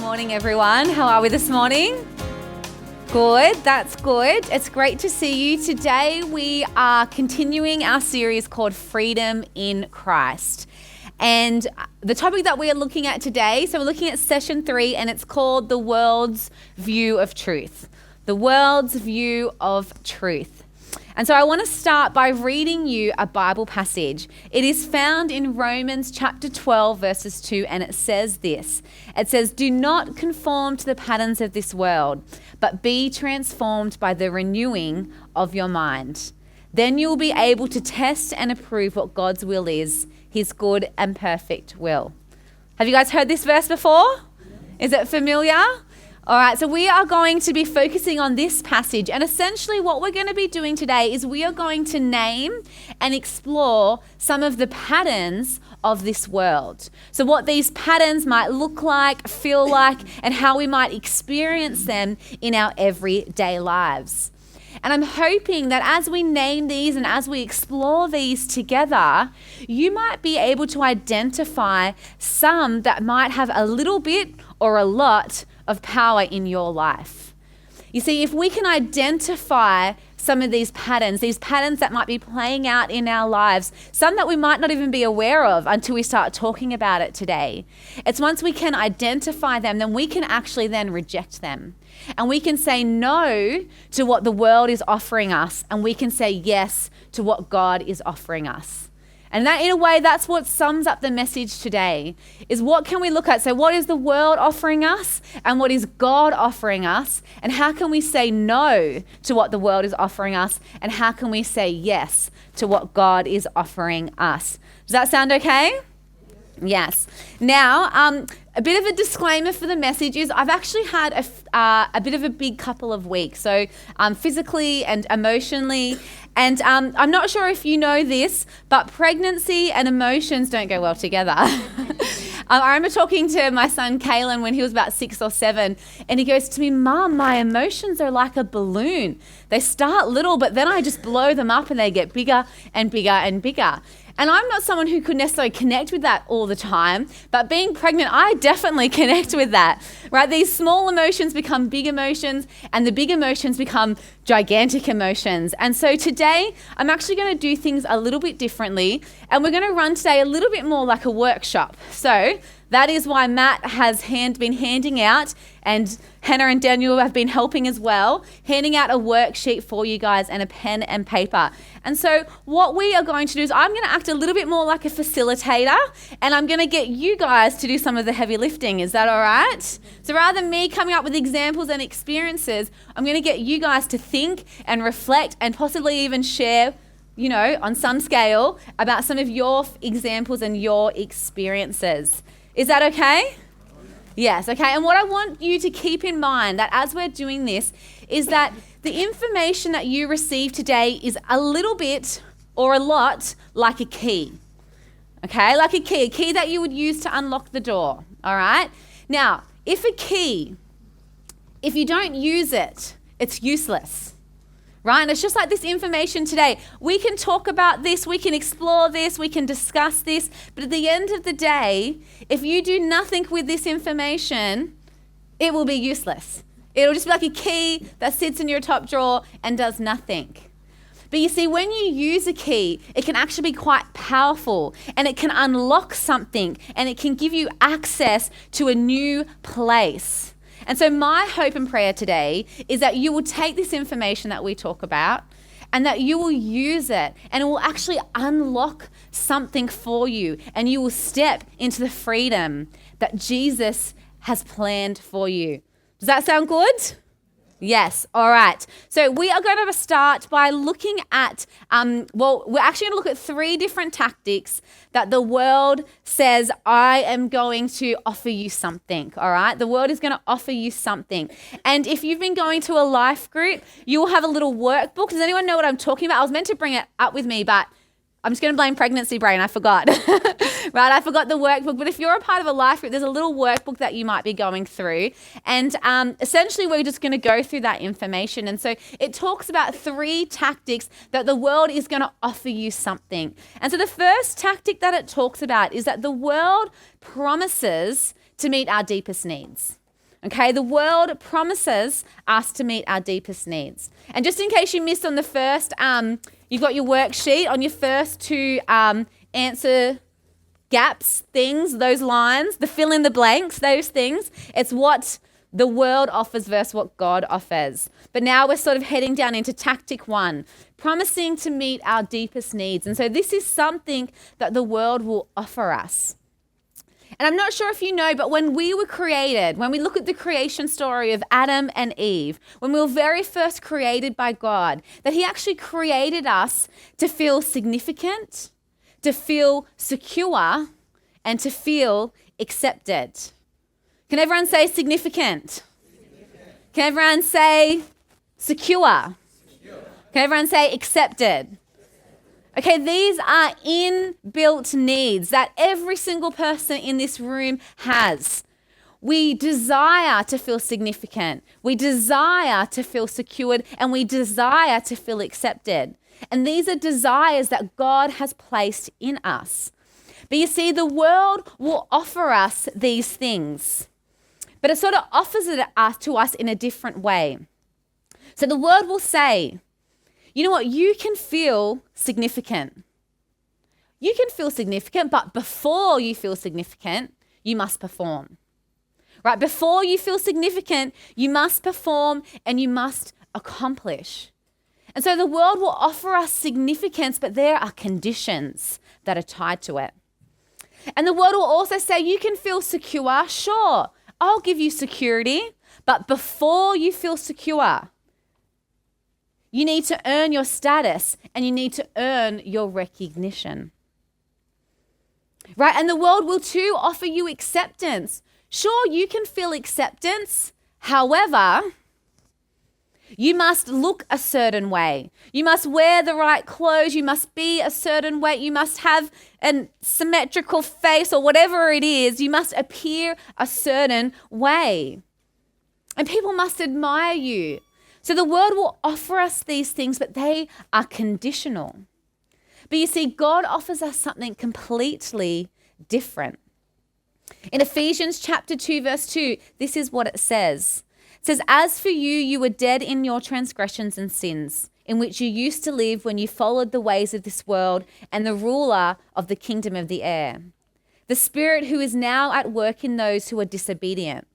Morning, everyone. How are we this morning? Good, that's good. It's great to see you. Today we are continuing our series called Freedom in Christ. And the topic that we are looking at today, so we're looking at session 3, and it's called The World's View of Truth. The World's View of Truth. And so I want to start by reading you a Bible passage. It is found in Romans chapter 12, verses 2, and it says this. It says, "Do not conform to the patterns of this world, but be transformed by the renewing of your mind. Then you will be able to test and approve what God's will is, his good and perfect will." Have you guys heard this verse before? Is it familiar? All right, so we are going to be focusing on this passage, and essentially what we're going to be doing today is we are going to name and explore some of the patterns of this world. So what these patterns might look like, feel like, and how we might experience them in our everyday lives. And I'm hoping that as we name these and as we explore these together, you might be able to identify some that might have a little bit or a lot of power in your life. You see, if we can identify some of these patterns that might be playing out in our lives, some that we might not even be aware of until we start talking about it today. It's once we can identify them, then we can actually then reject them. And we can say no to what the world is offering us, and we can say yes to what God is offering us. And that, in a way, that's what sums up the message today, is what can we look at? So what is the world offering us, and what is God offering us? And how can we say no to what the world is offering us? And how can we say yes to what God is offering us? Does that sound okay? Yes. Now, a bit of a disclaimer for the message is I've actually had a bit of a big couple of weeks, so physically and emotionally. And I'm not sure if you know this, but pregnancy and emotions don't go well together. I remember talking to my son, Kalen, when he was about 6 or 7, and he goes to me, "Mum, my emotions are like a balloon. They start little, but then I just blow them up and they get bigger and bigger and bigger." And I'm not someone who could necessarily connect with that all the time, but being pregnant, I definitely connect with that, right? These small emotions become big emotions, and the big emotions become gigantic emotions. And so today, I'm actually going to do things a little bit differently, and we're going to run today a little bit more like a workshop. So that is why Matt has been handing out, and Hannah and Daniel have been helping as well, handing out a worksheet for you guys and a pen and paper. And so what we are going to do is I'm going to act a little bit more like a facilitator, and I'm going to get you guys to do some of the heavy lifting. Is that all right? So rather than me coming up with examples and experiences, I'm going to get you guys to think and reflect and possibly even share, on some scale, about some of your examples and your experiences. Is that okay? Yes, okay. And what I want you to keep in mind that as we're doing this is that the information that you receive today is a little bit or a lot like a key. Okay, like a key that you would use to unlock the door. All right. Now, if you don't use it, it's useless. Right? And it's just like this information today. We can talk about this, we can explore this, we can discuss this, but at the end of the day, if you do nothing with this information, it will be useless. It'll just be like a key that sits in your top drawer and does nothing. But you see, when you use a key, it can actually be quite powerful, and it can unlock something, and it can give you access to a new place. And so my hope and prayer today is that you will take this information that we talk about and that you will use it, and it will actually unlock something for you, and you will step into the freedom that Jesus has planned for you. Does that sound good? Yes. All right. So we are going to start by looking at, we're actually going to look at 3 different tactics that the world says, I am going to offer you something. All right. The world is going to offer you something. And if you've been going to a life group, you will have a little workbook. Does anyone know what I'm talking about? I was meant to bring it up with me, but I'm just going to blame pregnancy brain. I forgot. Right? I forgot the workbook. But if you're a part of a life group, there's a little workbook that you might be going through. And essentially, we're just going to go through that information. And so it talks about 3 tactics that the world is going to offer you something. And so the first tactic that it talks about is that the world promises to meet our deepest needs. Okay, the world promises us to meet our deepest needs. And just in case you missed on the first, you've got your worksheet on your first two answer gaps, things, those lines, the fill in the blanks, those things. It's what the world offers versus what God offers. But now we're sort of heading down into tactic 1, promising to meet our deepest needs. And so this is something that the world will offer us. And I'm not sure if you know, but when we were created, when we look at the creation story of Adam and Eve, when we were very first created by God, that he actually created us to feel significant, to feel secure, and to feel accepted. Can everyone say significant? Can everyone say secure? Can everyone say accepted? Okay, these are inbuilt needs that every single person in this room has. We desire to feel significant. We desire to feel secured, and we desire to feel accepted. And these are desires that God has placed in us. But you see, the world will offer us these things, but it sort of offers it to us in a different way. So the world will say, you know what, you can feel significant. You can feel significant, but before you feel significant, you must perform. Right? Before you feel significant, you must perform and you must accomplish. And so the world will offer us significance, but there are conditions that are tied to it. And the world will also say, you can feel secure. Sure, I'll give you security, but before you feel secure, you need to earn your status and you need to earn your recognition. Right? And the world will too offer you acceptance. Sure, you can feel acceptance. However, you must look a certain way. You must wear the right clothes. You must be a certain way. You must have a symmetrical face or whatever it is. You must appear a certain way. And people must admire you. So the world will offer us these things, but they are conditional. But you see, God offers us something completely different. In Ephesians chapter 2, verse 2, this is what it says. It says, as for you, you were dead in your transgressions and sins, in which you used to live when you followed the ways of this world and the ruler of the kingdom of the air, the spirit who is now at work in those who are disobedient.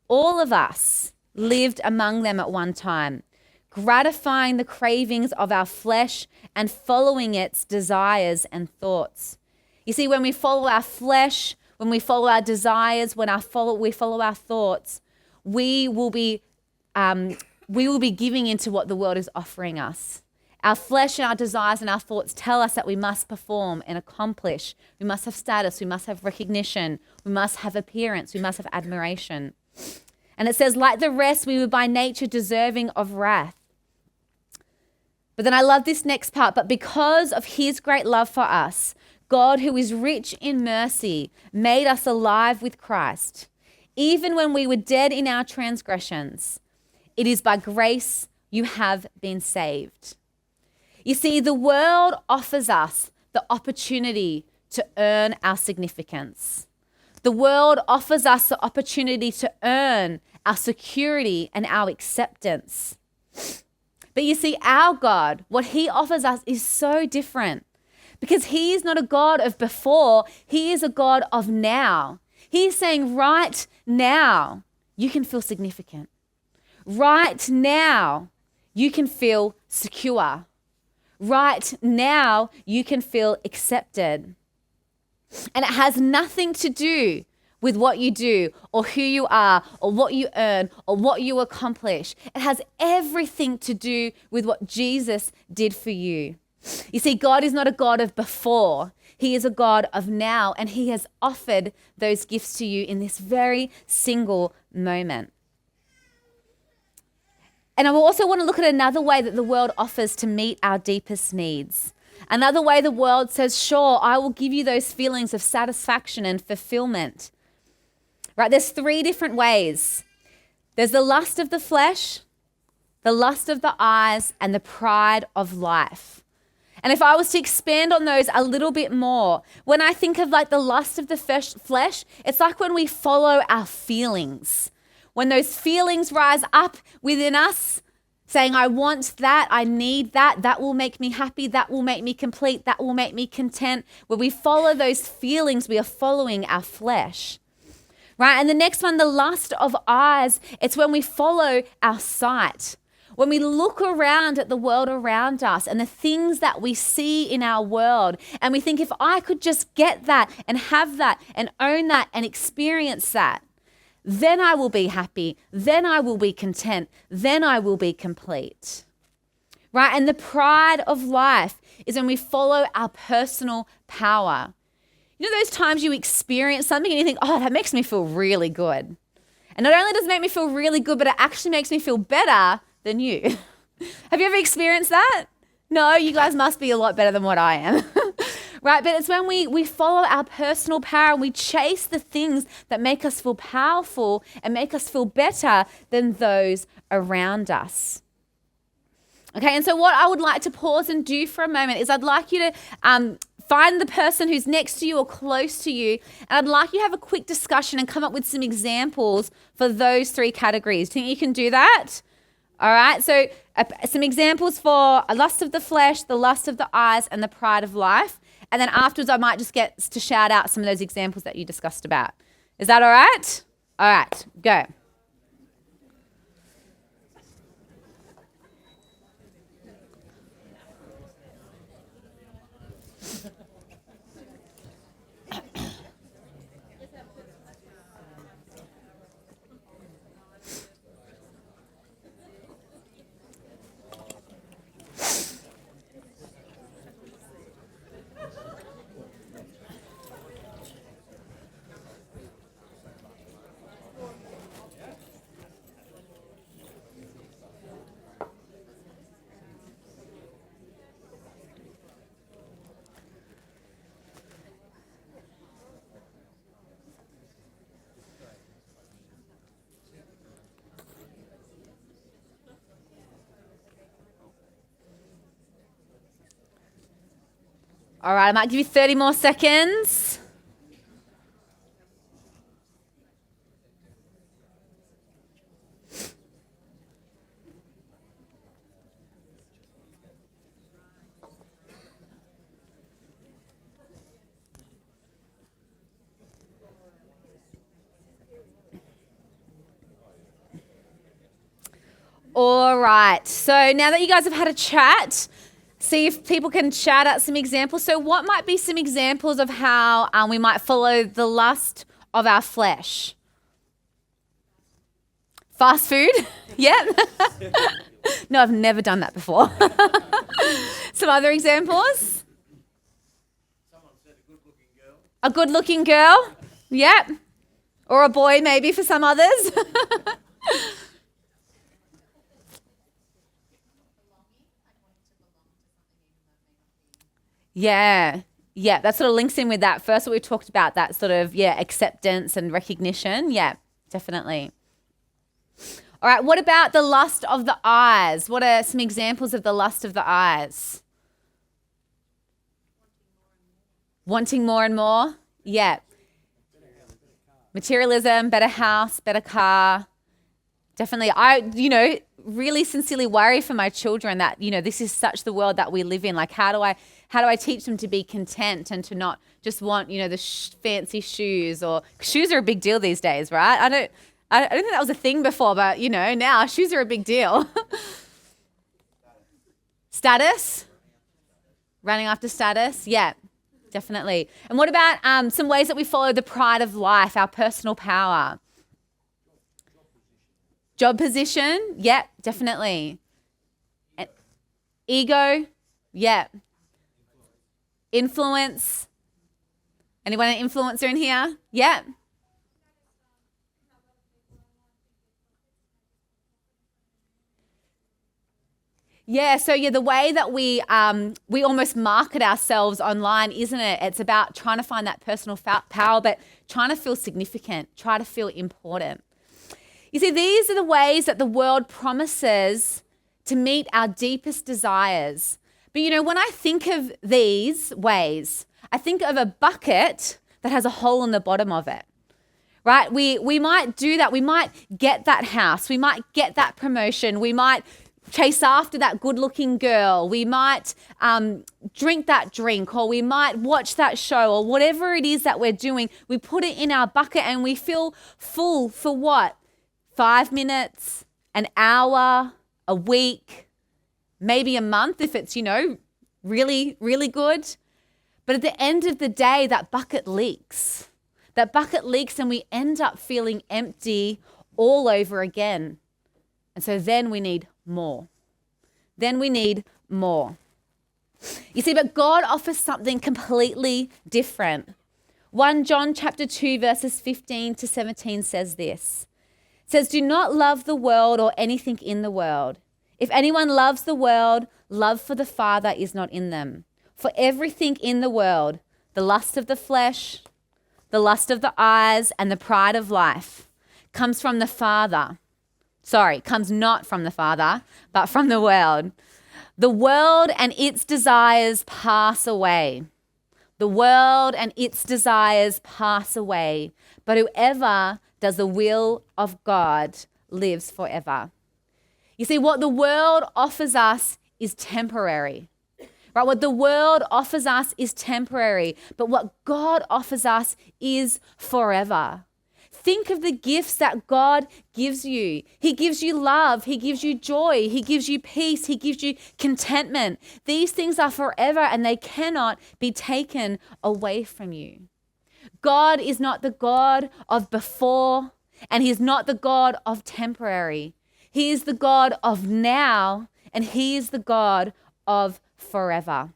All of us lived among them at one time, gratifying the cravings of our flesh and following its desires and thoughts. You see, when we follow our flesh, when we follow our desires, when we follow our thoughts, we will be giving into what the world is offering us. Our flesh and our desires and our thoughts tell us that we must perform and accomplish. We must have status. We must have recognition. We must have appearance. We must have admiration. And it says, like the rest, we were by nature deserving of wrath. But then I love this next part. But because of his great love for us, God, who is rich in mercy, made us alive with Christ. Even when we were dead in our transgressions, it is by grace you have been saved. You see, the world offers us the opportunity to earn our significance. The world offers us the opportunity to earn our security and our acceptance. But you see, our God, what he offers us is so different because he is not a God of before, he is a God of now. He's saying right now, you can feel significant. Right now, you can feel secure. Right now, you can feel accepted. And it has nothing to do with what you do or who you are or what you earn or what you accomplish. It has everything to do with what Jesus did for you. You see, God is not a God of before. He is a God of now, and he has offered those gifts to you in this very single moment. And I also want to look at another way that the world offers to meet our deepest needs. Another way the world says, sure, I will give you those feelings of satisfaction and fulfillment. Right? There's 3 different ways. There's the lust of the flesh, the lust of the eyes, and the pride of life. And if I was to expand on those a little bit more, when I think of like the lust of the flesh, it's like when we follow our feelings. when those feelings rise up within us, saying, I want that, I need that, that will make me happy, that will make me complete, that will make me content. When we follow those feelings, we are following our flesh. Right? And the next one, the lust of eyes, it's when we follow our sight. When we look around at the world around us and the things that we see in our world, and we think, if I could just get that and have that and own that and experience that, then I will be happy, then I will be content, then I will be complete. Right? And the pride of life is when we follow our personal power. You know those times you experience something and you think, oh, that makes me feel really good. And not only does it make me feel really good, but it actually makes me feel better than you. Have you ever experienced that? No, you guys must be a lot better than what I am. Right? But it's when we follow our personal power and we chase the things that make us feel powerful and make us feel better than those around us. Okay, and so what I would like to pause and do for a moment is I'd like you to find the person who's next to you or close to you, and I'd like you to have a quick discussion and come up with some examples for those three categories. Think you can do that? All right, so some examples for a lust of the flesh, the lust of the eyes, and the pride of life. And then afterwards, I might just get to shout out some of those examples that you discussed about. Is that all right? All right, go. All right, I might give you 30 more seconds. All right, so now that you guys have had a chat, see if people can shout out some examples. So what might be some examples of how we might follow the lust of our flesh? Fast food? Yep. No, I've never done that before. Some other examples? Someone said a good-looking girl. A good-looking girl? Yep. Or a boy maybe for some others. Yeah, that sort of links in with that first what we talked about, that sort of, acceptance and recognition. Yeah, definitely. All right, what about the lust of the eyes? What are some examples of the lust of the eyes? Wanting more and more? Yeah. Materialism, better house, better car. Definitely. I really sincerely worry for my children that, this is such the world that we live in. Like, how do I teach them to be content and to not just want, the fancy shoes? Or shoes are a big deal these days, right? I don't think that was a thing before, but, now shoes are a big deal. Status? Running after status? Yeah, definitely. And what about some ways that we follow the pride of life, our personal power? Job position? Yeah, definitely. Ego? Yeah. Influence? Anyone an influencer in here? Yeah. Yeah, so the way that we almost market ourselves online, isn't it? It's about trying to find that personal power, but trying to feel significant, try to feel important. You see, these are the ways that the world promises to meet our deepest desires. But when I think of these ways, I think of a bucket that has a hole in the bottom of it. right? We might do that. We might get that house. We might get that promotion. We might chase after that good-looking girl. We might drink that drink, or we might watch that show, or whatever it is that we're doing. We put it in our bucket and we feel full for what? 5 minutes, an hour, a week, maybe a month if it's, really, really good. But at the end of the day, that bucket leaks. That bucket leaks and we end up feeling empty all over again. And so then we need more. Then we need more. You see, but God offers something completely different. 1 John chapter 2 verses 15 to 17 says this. It says, do not love the world or anything in the world. If anyone loves the world, love for the Father is not in them. For everything in the world, the lust of the flesh, the lust of the eyes, and the pride of life comes from the Father. Comes not from the Father, but from the world. The world and its desires pass away. The world and its desires pass away, but whoever does the will of God lives forever. You see, what the world offers us is temporary. Right? What the world offers us is temporary, but what God offers us is forever. Think of the gifts that God gives you. He gives you love. He gives you joy. He gives you peace. He gives you contentment. These things are forever and they cannot be taken away from you. God is not the God of before, and He is not the God of temporary. He is the God of now, and He is the God of forever.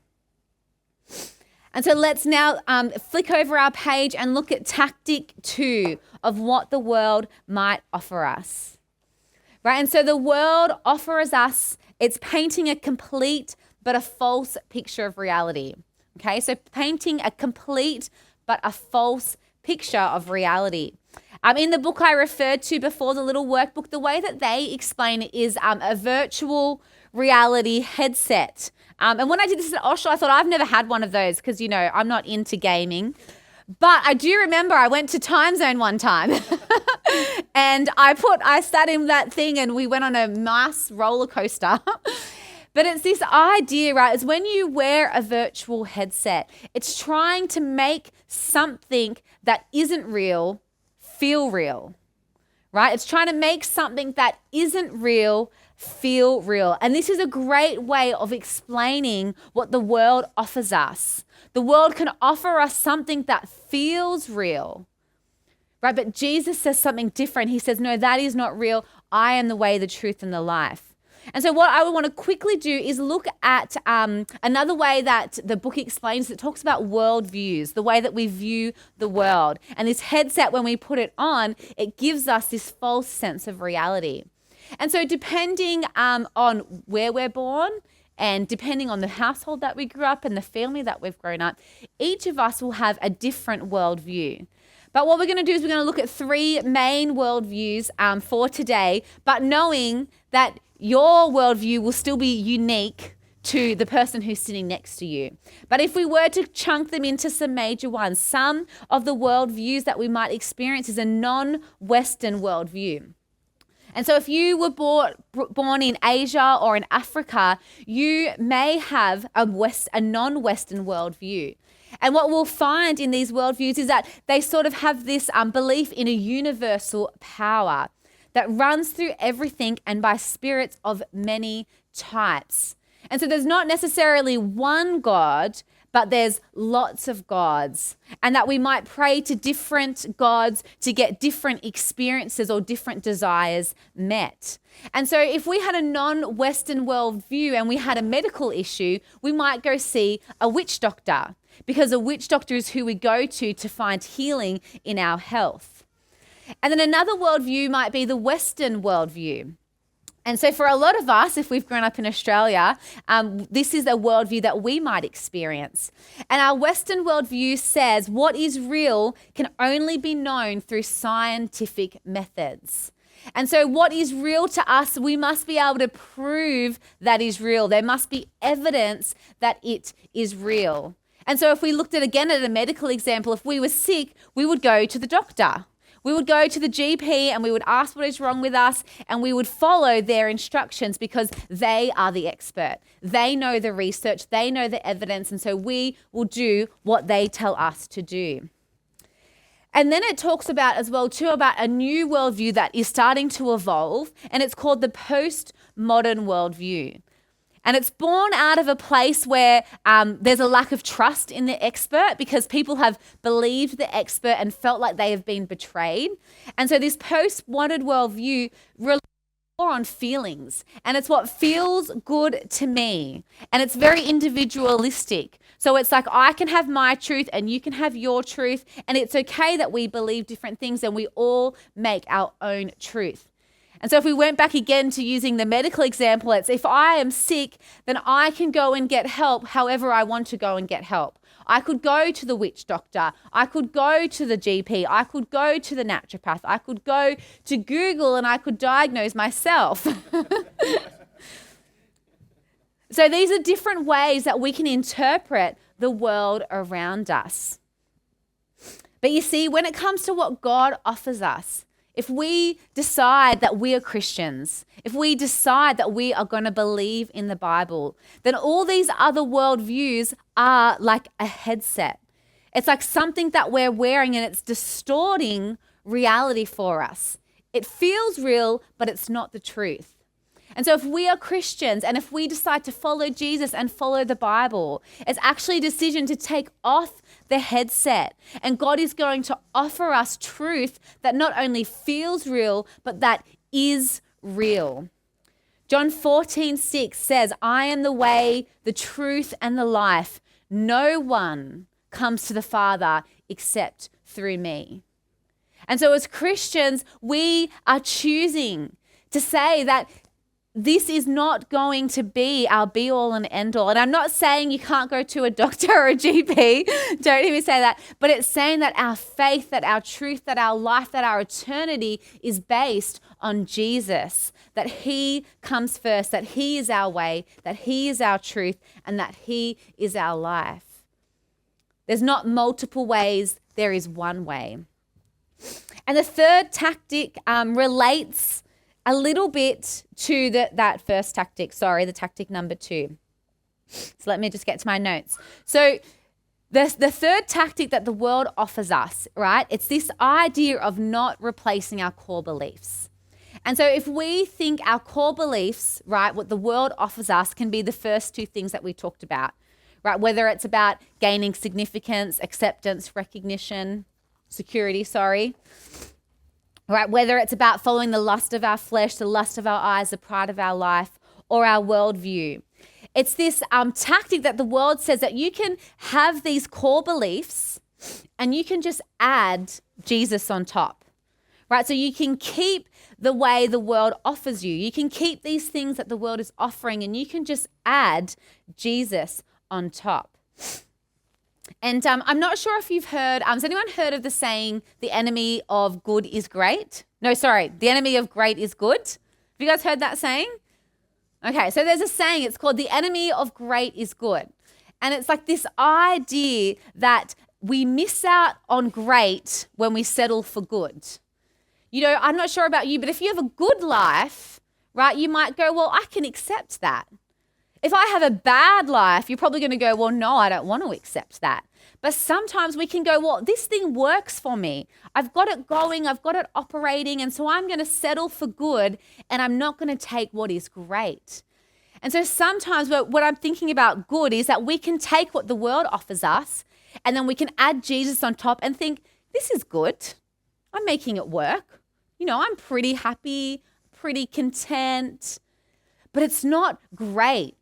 And so let's now flick over our page and look at tactic 2 of what the world might offer us. Right? And so the world offers us, it's painting a complete but a false picture of reality. Okay? So painting a complete but a false picture of reality. In the book I referred to before, the little workbook, the way that they explain it is a virtual reality headset. And when I did this at Oshawa, I thought I've never had one of those because, I'm not into gaming. But I do remember I went to Time Zone one time and I sat in that thing and we went on a mass roller coaster. But it's this idea, right? It's when you wear a virtual headset, it's trying to make something that isn't real feel real, right? It's trying to make something that isn't real feel real. And this is a great way of explaining what the world offers us. The world can offer us something that feels real, right? But Jesus says something different. He says, no, that is not real. I am the way, the truth, and the life. And so what I would want to quickly do is look at another way that the book explains. It talks about worldviews, the way that we view the world. And this headset, when we put it on, it gives us this false sense of reality. And so depending on where we're born and depending on the household that we grew up in, the family that we've grown up, each of us will have a different worldview. But what we're going to do is we're going to look at 3 main worldviews for today, but knowing that your worldview will still be unique to the person who's sitting next to you. But if we were to chunk them into some major ones, some of the worldviews that we might experience is a non-Western worldview. And so if you were born in Asia or in Africa, you may have a non-Western worldview. And what we'll find in these worldviews is that they sort of have this belief in a universal power that runs through everything and by spirits of many types. And so there's not necessarily one God, but there's lots of gods, and that we might pray to different gods to get different experiences or different desires met. And so if we had a non-Western worldview and we had a medical issue, we might go see a witch doctor, because a witch doctor is who we go to find healing in our health. And then another worldview might be the Western worldview. And so for a lot of us, if we've grown up in Australia, this is a worldview that we might experience. And our Western worldview says what is real can only be known through scientific methods. And so what is real to us, we must be able to prove that is real. There must be evidence that it is real. And so if we looked at a medical example, if we were sick, we would go to the doctor. We would go to the GP and we would ask what is wrong with us, and we would follow their instructions because they are the expert. They know the research, they know the evidence, and so we will do what they tell us to do. And then it talks about as well too about a new worldview that is starting to evolve, and it's called the postmodern worldview. And it's born out of a place where there's a lack of trust in the expert because people have believed the expert and felt like they have been betrayed. And so this postmodern worldview relies more on feelings, and it's what feels good to me. And it's very individualistic. So it's like I can have my truth and you can have your truth, and it's okay that we believe different things and we all make our own truth. And so if we went back again to using the medical example, it's if I am sick, then I can go and get help however I want to go and get help. I could go to the witch doctor. I could go to the GP. I could go to the naturopath. I could go to Google and I could diagnose myself. So these are different ways that we can interpret the world around us. But you see, when it comes to what God offers us, if we decide that we are Christians, if we decide that we are going to believe in the Bible, then all these other worldviews are like a headset. It's like something that we're wearing and it's distorting reality for us. It feels real, but it's not the truth. And so if we are Christians and if we decide to follow Jesus and follow the Bible, it's actually a decision to take off the headset. And God is going to offer us truth that not only feels real, but that is real. John 14:6 says, I am the way, the truth, and the life. No one comes to the Father except through me. And so as Christians, we are choosing to say that this is not going to be our be all and end all. And I'm not saying you can't go to a doctor or a GP. Don't even say that. But it's saying that our faith, that our truth, that our life, that our eternity is based on Jesus. That he comes first, that he is our way, that he is our truth, and that he is our life. There's not multiple ways, there is one way. And the third tactic relates a little bit to that first tactic, the tactic number 2. So let me just get to my notes. So the third tactic that the world offers us, right, it's this idea of not replacing our core beliefs. And so if we think our core beliefs, right, what the world offers us can be the first 2 things that we talked about, right, whether it's about gaining significance, acceptance, recognition, security, right? Whether it's about following the lust of our flesh, the lust of our eyes, the pride of our life, or our worldview. It's this tactic that the world says that you can have these core beliefs and you can just add Jesus on top, right? So you can keep the way the world offers you. You can keep these things that the world is offering and you can just add Jesus on top. And I'm not sure if you've heard, has anyone heard of the saying, the enemy of good is great? No, sorry, the enemy of great is good. Have you guys heard that saying? Okay, so there's a saying, it's called the enemy of great is good. And it's like this idea that we miss out on great when we settle for good. You know, I'm not sure about you, but if you have a good life, right, you might go, well, I can accept that. If I have a bad life, you're probably going to go, well, no, I don't want to accept that. But sometimes we can go, well, this thing works for me. I've got it going, I've got it operating, and so I'm going to settle for good and I'm not going to take what is great. And so sometimes what I'm thinking about good is that we can take what the world offers us and then we can add Jesus on top and think, this is good. I'm making it work. You know, I'm pretty happy, pretty content, but it's not great.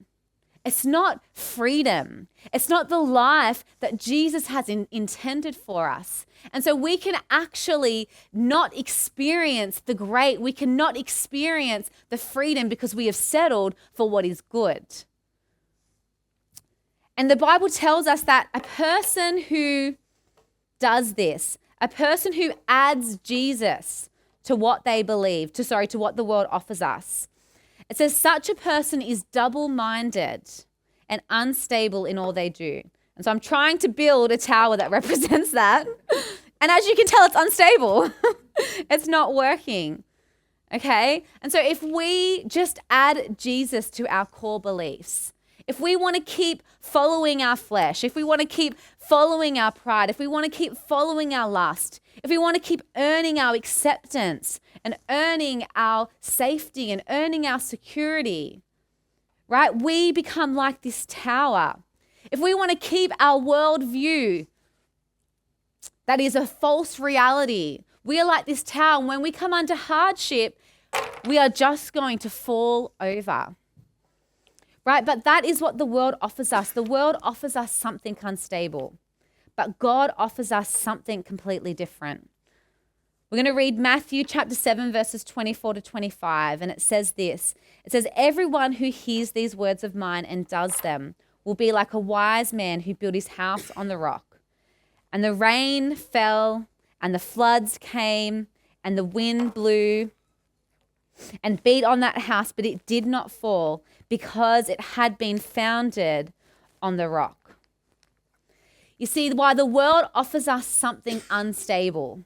It's not freedom. It's not the life that Jesus has intended for us. And so we can actually not experience the great. We cannot experience the freedom because we have settled for what is good. And the Bible tells us that a person who does this, a person who adds Jesus to what they believe, to what the world offers us, it says such a person is double-minded and unstable in all they do. And so I'm trying to build a tower that represents that. And as you can tell, it's unstable. It's not working. Okay? And so if we just add Jesus to our core beliefs, if we want to keep following our flesh, if we want to keep following our pride, if we want to keep following our lust, if we want to keep earning our acceptance and earning our safety and earning our security, right? We become like this tower. If we want to keep our worldview that is a false reality, we are like this tower. And when we come under hardship, we are just going to fall over. Right? But that is what the world offers us. The world offers us something unstable, but God offers us something completely different. We're going to read Matthew chapter 7, verses 24 to 25, and it says this. It says, everyone who hears these words of mine and does them will be like a wise man who built his house on the rock. And the rain fell, and the floods came, and the wind blew and beat on that house, but it did not fall because it had been founded on the rock. You see, while the world offers us something unstable,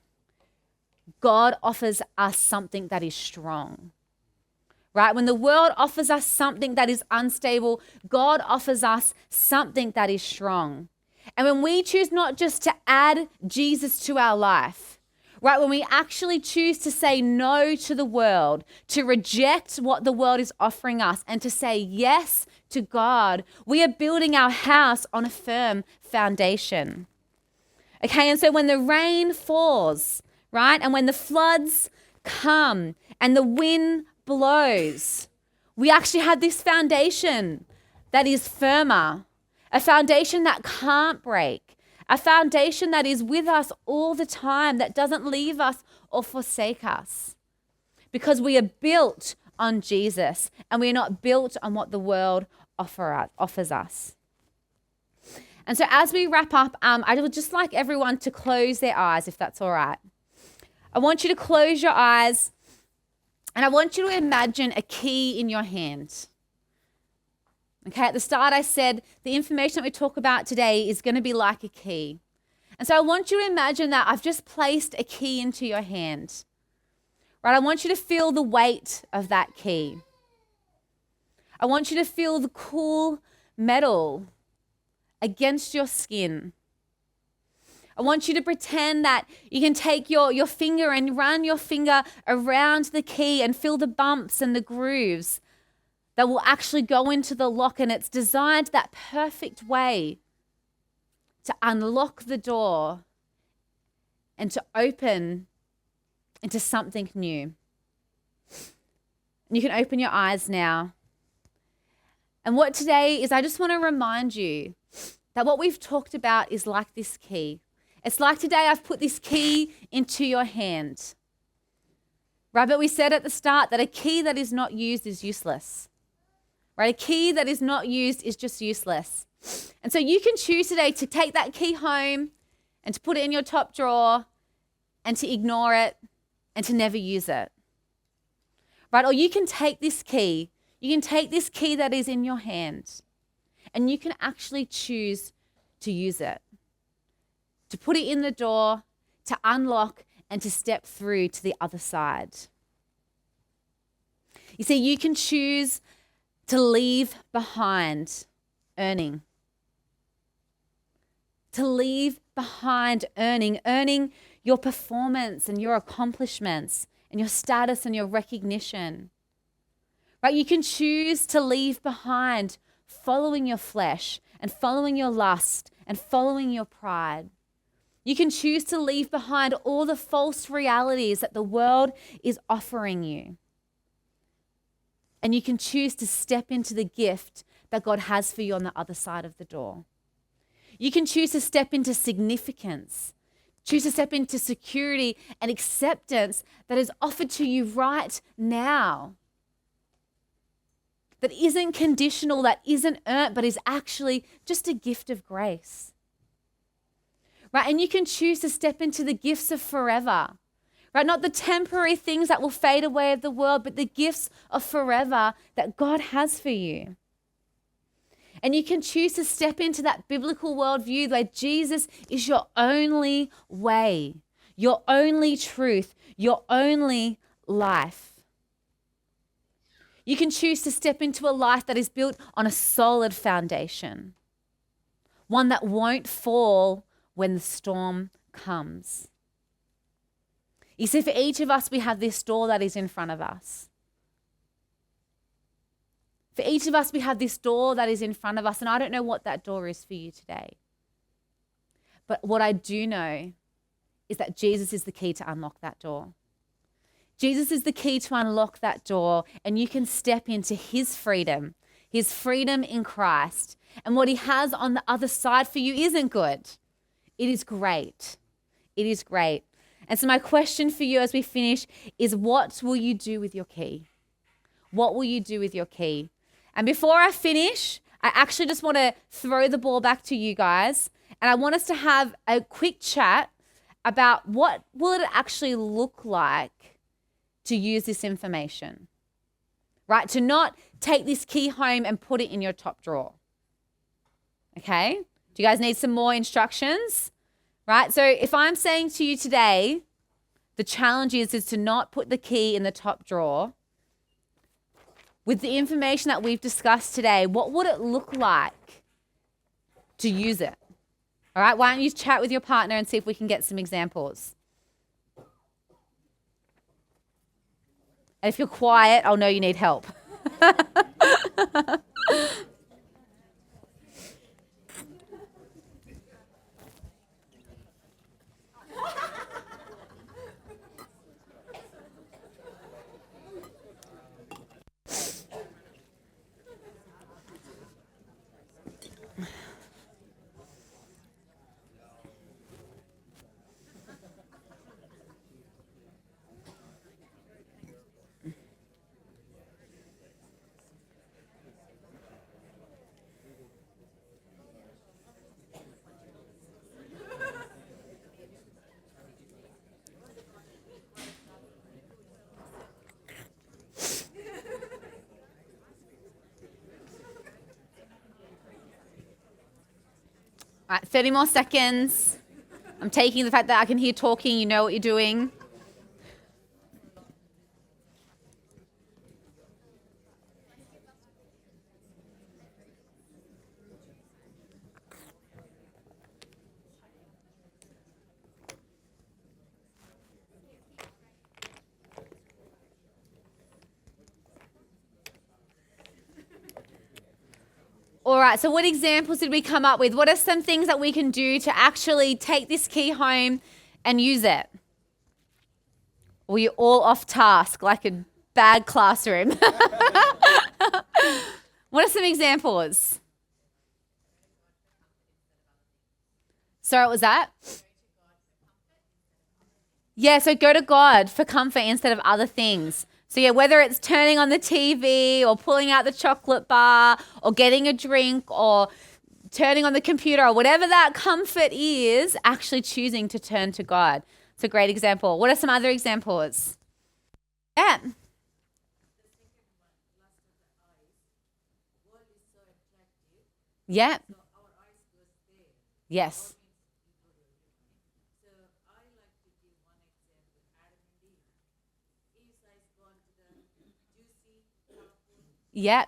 God offers us something that is strong. Right? When the world offers us something that is unstable, God offers us something that is strong. And when we choose not just to add Jesus to our life, right, when we actually choose to say no to the world, to reject what the world is offering us, and to say yes to God, we are building our house on a firm foundation. Okay, and so when the rain falls, right, and when the floods come and the wind blows, we actually have this foundation that is firmer, a foundation that can't break, a foundation that is with us all the time, that doesn't leave us or forsake us, because we are built on Jesus and we are not built on what the world offers us. And so as we wrap up, I would just like everyone to close their eyes, if that's all right. I want you to close your eyes and I want you to imagine a key in your hand. Okay, at the start I said the information that we talk about today is going to be like a key. And so I want you to imagine that I've just placed a key into your hand. Right? I want you to feel the weight of that key. I want you to feel the cool metal against your skin. I want you to pretend that you can take your finger and run your finger around the key and feel the bumps and the grooves that will actually go into the lock, and it's designed that perfect way to unlock the door and to open into something new. And you can open your eyes now. And what today is, I just want to remind you that what we've talked about is like this key. It's like today I've put this key into your hand. Right, but we said at the start that a key that is not used is useless. Right, a key that is not used is just useless. And so you can choose today to take that key home and to put it in your top drawer and to ignore it and to never use it. Right, or you can take this key. You can take this key that is in your hand and you can actually choose to use it, to put it in the door, to unlock and to step through to the other side. You see, you can choose to leave behind earning. To leave behind earning your performance and your accomplishments and your status and your recognition. Right? You can choose to leave behind following your flesh and following your lust and following your pride. You can choose to leave behind all the false realities that the world is offering you. And you can choose to step into the gift that God has for you on the other side of the door. You can choose to step into significance, choose to step into security and acceptance that is offered to you right now. That isn't conditional, that isn't earned, but is actually just a gift of grace. Right? And you can choose to step into the gifts of forever. Right? Not the temporary things that will fade away of the world, but the gifts of forever that God has for you. And you can choose to step into that biblical worldview where Jesus is your only way. your only truth, your only life. You can choose to step into a life that is built on a solid foundation, one that won't fall when the storm comes. You see, for each of us, we have this door that is in front of us. For each of us, we have this door that is in front of us, and I don't know what that door is for you today. But what I do know is that Jesus is the key to unlock that door. Jesus is the key to unlock that door, and you can step into his freedom in Christ. And what he has on the other side for you isn't good. It is great. It is great. And so my question for you as we finish is, what will you do with your key? What will you do with your key? And before I finish, I actually just want to throw the ball back to you guys. And I want us to have a quick chat about what will it actually look like to use this information, right? To not take this key home and put it in your top drawer. Okay? Do you guys need some more instructions? Right? So if I'm saying to you today, the challenge is to not put the key in the top drawer. With the information that we've discussed today, what would it look like to use it? All right? Why don't you chat with your partner and see if we can get some examples? And if you're quiet, I'll know you need help. All right, 30 more seconds. I'm taking the fact that I can hear talking, you know what you're doing. All right, so what examples did we come up with? What are some things that we can do to actually take this key home and use it? Or you're all off task like a bad classroom? What are some examples? Sorry, what was that? Yeah, so go to God for comfort instead of other things. So yeah, whether it's turning on the TV or pulling out the chocolate bar or getting a drink or turning on the computer or whatever that comfort is, actually choosing to turn to God. It's a great example. What are some other examples? Yeah. Yeah. Yes. Yeah.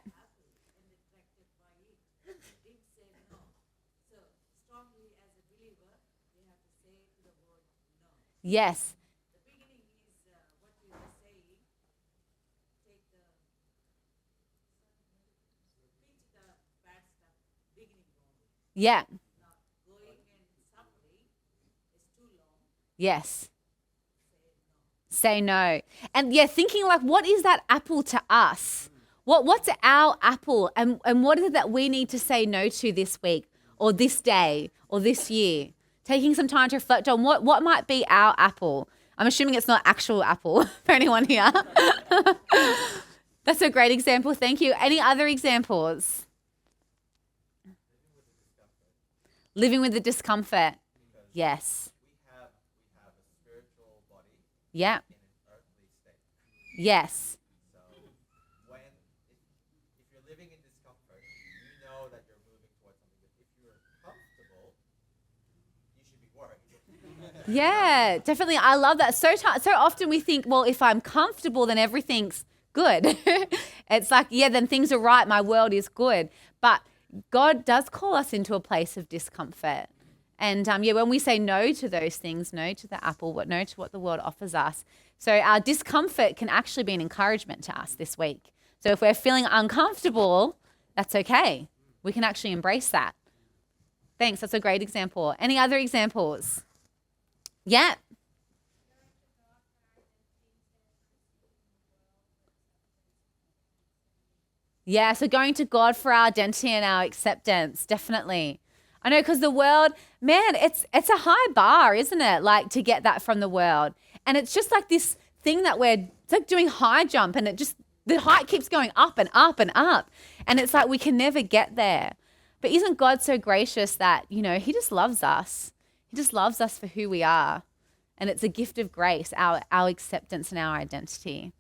Yes. Yeah. Yes. Say no. And yeah, thinking like, what is that apple to us? What's our apple? And what is it that we need to say no to this week or this day or this year? Taking some time to reflect on what might be our apple. I'm assuming it's not actual apple for anyone here. That's a great example. Thank you. Any other examples? Living with the discomfort. Yes. We have a spiritual body Yeah. in an earthly state. Yes. So if you're living in discomfort, you know that you're moving towards something good. If you're comfortable, you should be worried. Yeah, definitely. I love that. So often we think, well, if I'm comfortable, then everything's good. It's like, yeah, then things are right. My world is good. But God does call us into a place of discomfort. And yeah, when we say no to those things, no to the apple, no to what the world offers us. So our discomfort can actually be an encouragement to us this week. So if we're feeling uncomfortable, that's okay. We can actually embrace that. Thanks. That's a great example. Any other examples? Yeah. Yeah, so going to God for our identity and our acceptance, definitely. I know, because the world, man, it's a high bar, isn't it? Like, to get that from the world. And it's just like this thing that it's like doing high jump, and the height keeps going up and up and up. And it's like we can never get there. But isn't God so gracious that, he just loves us. He just loves us for who we are. And it's a gift of grace, our acceptance and our identity.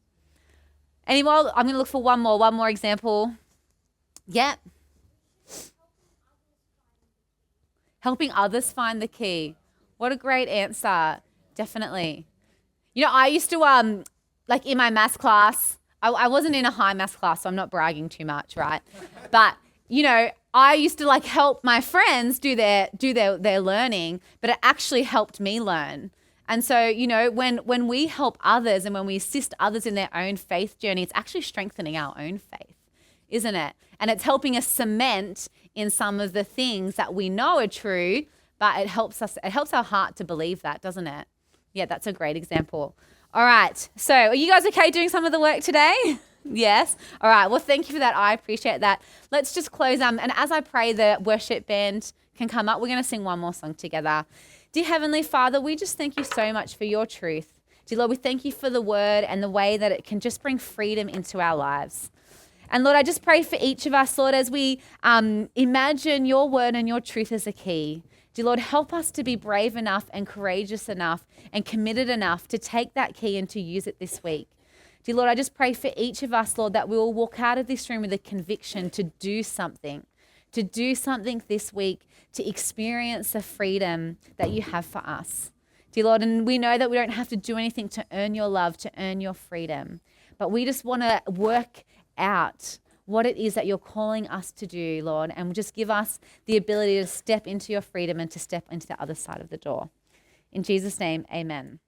Any more? I'm going to look for one more example. Yep. Helping others find the key. What a great answer. Definitely. I used to, like in my maths class, I wasn't in a high maths class, so I'm not bragging too much, right? But, I used to like help my friends do their learning, but it actually helped me learn. And so, when we help others and when we assist others in their own faith journey, it's actually strengthening our own faith, isn't it? And it's helping us cement in some of the things that we know are true, but it helps our heart to believe that, doesn't it? Yeah, that's a great example. All right. So are you guys okay doing some of the work today? Yes. All right. Well, thank you for that. I appreciate that. Let's just close. And as I pray, the worship band can come up. We're going to sing one more song together. Dear Heavenly Father, we just thank you so much for your truth. Dear Lord, we thank you for the word and the way that it can just bring freedom into our lives. And Lord, I just pray for each of us, Lord, as we imagine your word and your truth as a key. Dear Lord, help us to be brave enough and courageous enough and committed enough to take that key and to use it this week. Dear Lord, I just pray for each of us, Lord, that we will walk out of this room with a conviction to do something this week to experience the freedom that you have for us. Dear Lord, and we know that we don't have to do anything to earn your love, to earn your freedom, but we just want to work out what it is that you're calling us to do, Lord, and just give us the ability to step into your freedom and to step into the other side of the door. In Jesus' name, amen.